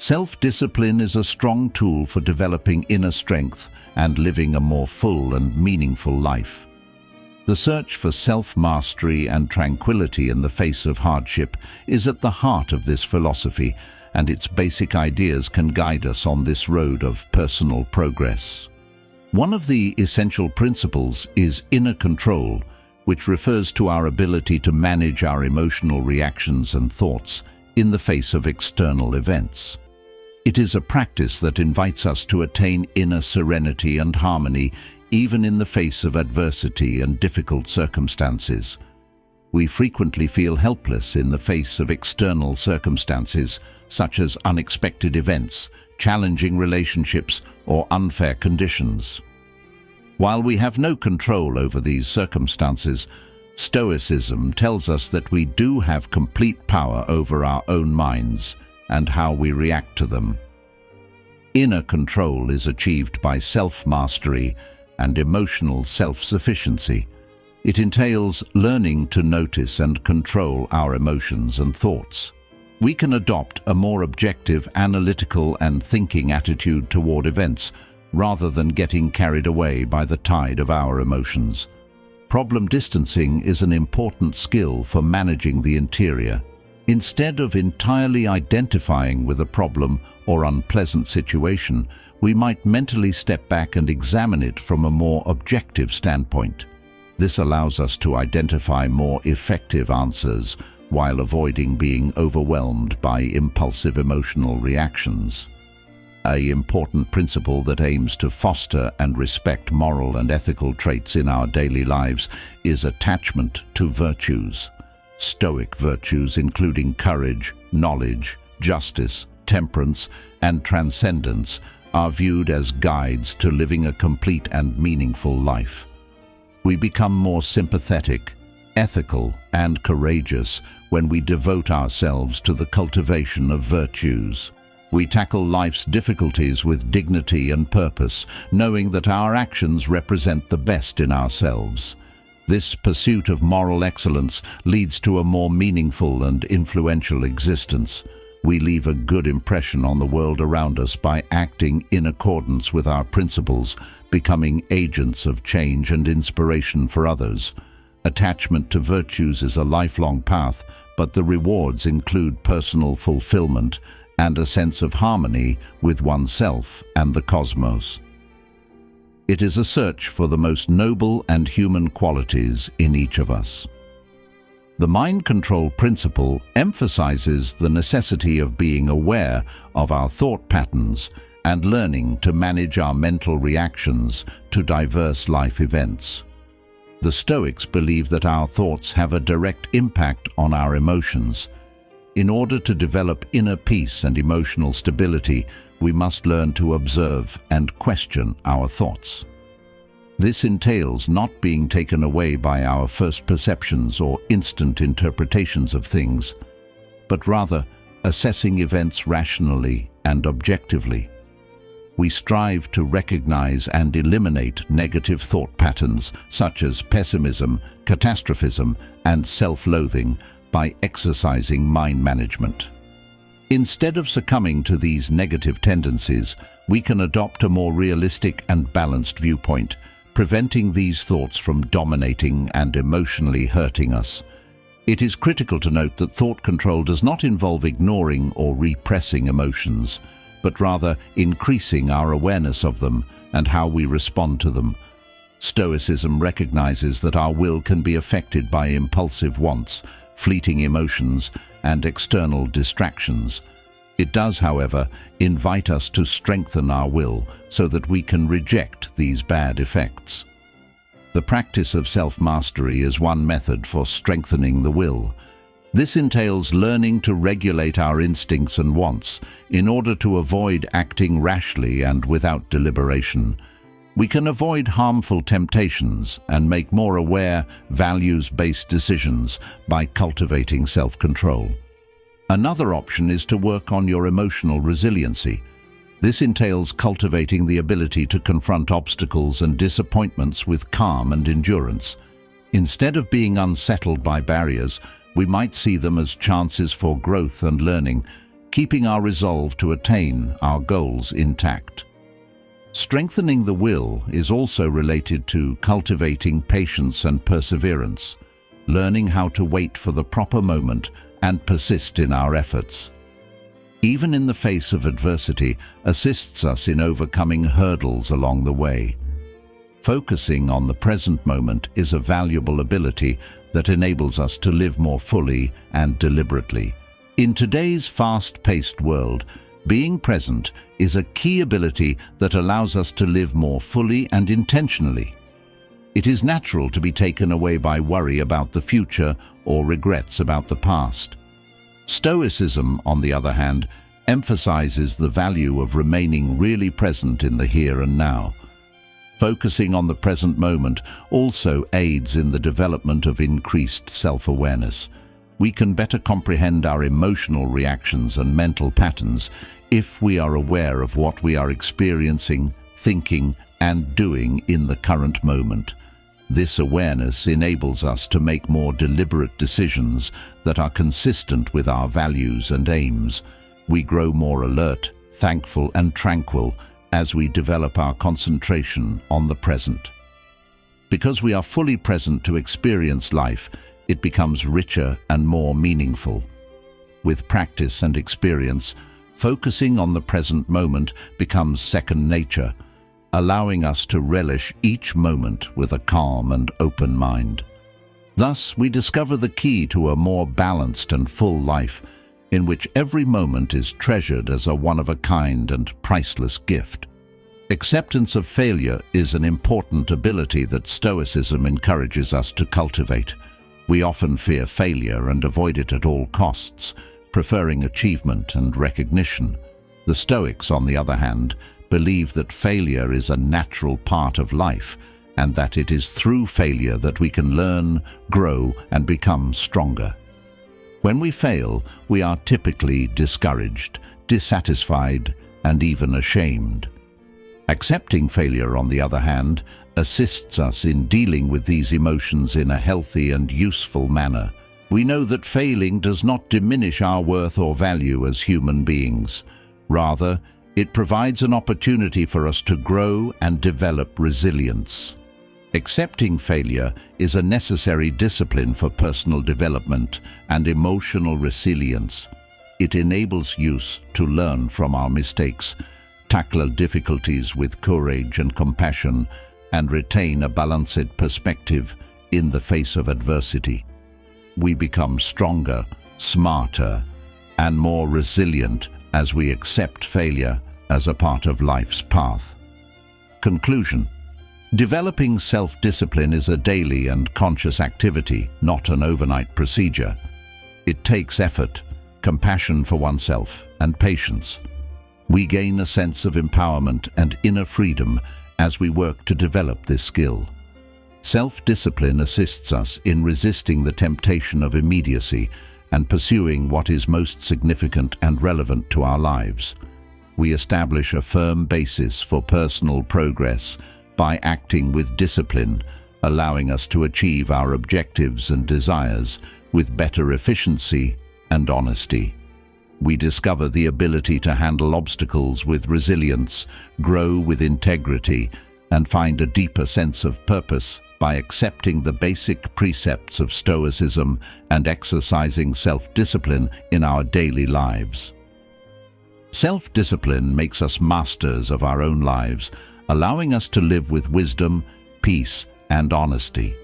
Self-discipline is a strong tool for developing inner strength and living a more full and meaningful life. The search for self-mastery and tranquility in the face of hardship is at the heart of this philosophy, and its basic ideas can guide us on this road of personal progress. One of the essential principles is inner control, which refers to our ability to manage our emotional reactions and thoughts in the face of external events. It is a practice that invites us to attain inner serenity and harmony even in the face of adversity and difficult circumstances. We frequently feel helpless in the face of external circumstances, such as unexpected events, challenging relationships, or unfair conditions. While we have no control over these circumstances, Stoicism tells us that we do have complete power over our own minds and how we react to them. Inner control is achieved by self-mastery and emotional self-sufficiency. It entails learning to notice and control our emotions and thoughts. We can adopt a more objective, analytical, and thinking attitude toward events, rather than getting carried away by the tide of our emotions. Problem distancing is an important skill for managing the interior. Instead of entirely identifying with a problem or unpleasant situation, we might mentally step back and examine it from a more objective standpoint. This allows us to identify more effective answers while avoiding being overwhelmed by impulsive emotional reactions. An important principle that aims to foster and respect moral and ethical traits in our daily lives is attachment to virtues. Stoic virtues, including courage, knowledge, justice, temperance, and transcendence, are viewed as guides to living a complete and meaningful life. We become more sympathetic, ethical, and courageous when we devote ourselves to the cultivation of virtues. We tackle life's difficulties with dignity and purpose, knowing that our actions represent the best in ourselves. This pursuit of moral excellence leads to a more meaningful and influential existence. We leave a good impression on the world around us by acting in accordance with our principles, becoming agents of change and inspiration for others. Attachment to virtues is a lifelong path, but the rewards include personal fulfillment and a sense of harmony with oneself and the cosmos. It is a search for the most noble and human qualities in each of us. The mind control principle emphasizes the necessity of being aware of our thought patterns and learning to manage our mental reactions to diverse life events. The Stoics believe that our thoughts have a direct impact on our emotions. In order to develop inner peace and emotional stability, we must learn to observe and question our thoughts. This entails not being taken away by our first perceptions or instant interpretations of things, but rather assessing events rationally and objectively. We strive to recognize and eliminate negative thought patterns such as pessimism, catastrophism, and self-loathing by exercising mind management. Instead of succumbing to these negative tendencies, we can adopt a more realistic and balanced viewpoint, preventing these thoughts from dominating and emotionally hurting us. It is critical to note that thought control does not involve ignoring or repressing emotions, but rather increasing our awareness of them and how we respond to them. Stoicism recognizes that our will can be affected by impulsive wants, fleeting emotions, and external distractions. It does, however, invite us to strengthen our will so that we can reject these bad effects. The practice of self-mastery is one method for strengthening the will. This entails learning to regulate our instincts and wants in order to avoid acting rashly and without deliberation. We can avoid harmful temptations and make more aware, values-based decisions by cultivating self-control. Another option is to work on your emotional resiliency. This entails cultivating the ability to confront obstacles and disappointments with calm and endurance. Instead of being unsettled by barriers, we might see them as chances for growth and learning, keeping our resolve to attain our goals intact. Strengthening the will is also related to cultivating patience and perseverance, learning how to wait for the proper moment and persist in our efforts. Even in the face of adversity, assists us in overcoming hurdles along the way. Focusing on the present moment is a valuable ability that enables us to live more fully and deliberately. In today's fast-paced world, being present is a key ability that allows us to live more fully and intentionally. It is natural to be taken away by worry about the future or regrets about the past. Stoicism, on the other hand, emphasizes the value of remaining really present in the here and now. Focusing on the present moment also aids in the development of increased self-awareness. We can better comprehend our emotional reactions and mental patterns if we are aware of what we are experiencing, thinking, and doing in the current moment. This awareness enables us to make more deliberate decisions that are consistent with our values and aims. We grow more alert, thankful, and tranquil as we develop our concentration on the present. Because we are fully present to experience life, it becomes richer and more meaningful. With practice and experience, focusing on the present moment becomes second nature, allowing us to relish each moment with a calm and open mind. Thus, we discover the key to a more balanced and full life, in which every moment is treasured as a one-of-a-kind and priceless gift. Acceptance of failure is an important ability that Stoicism encourages us to cultivate. We often fear failure and avoid it at all costs, preferring achievement and recognition. The Stoics, on the other hand, believe that failure is a natural part of life, and that it is through failure that we can learn, grow, and become stronger. When we fail, we are typically discouraged, dissatisfied, and even ashamed. Accepting failure, on the other hand, assists us in dealing with these emotions in a healthy and useful manner. We know that failing does not diminish our worth or value as human beings. Rather, it provides an opportunity for us to grow and develop resilience. Accepting failure is a necessary discipline for personal development and emotional resilience. It enables us to learn from our mistakes, tackle difficulties with courage and compassion, and retain a balanced perspective in the face of adversity. We become stronger, smarter, and more resilient as we accept failure as a part of life's path. Conclusion: developing self-discipline is a daily and conscious activity, not an overnight procedure. It takes effort, compassion for oneself, and patience. We gain a sense of empowerment and inner freedom as we work to develop this skill. Self-discipline assists us in resisting the temptation of immediacy and pursuing what is most significant and relevant to our lives. We establish a firm basis for personal progress by acting with discipline, allowing us to achieve our objectives and desires with better efficiency and honesty. We discover the ability to handle obstacles with resilience, grow with integrity, and find a deeper sense of purpose by accepting the basic precepts of Stoicism and exercising self-discipline in our daily lives. Self-discipline makes us masters of our own lives, allowing us to live with wisdom, peace, and honesty.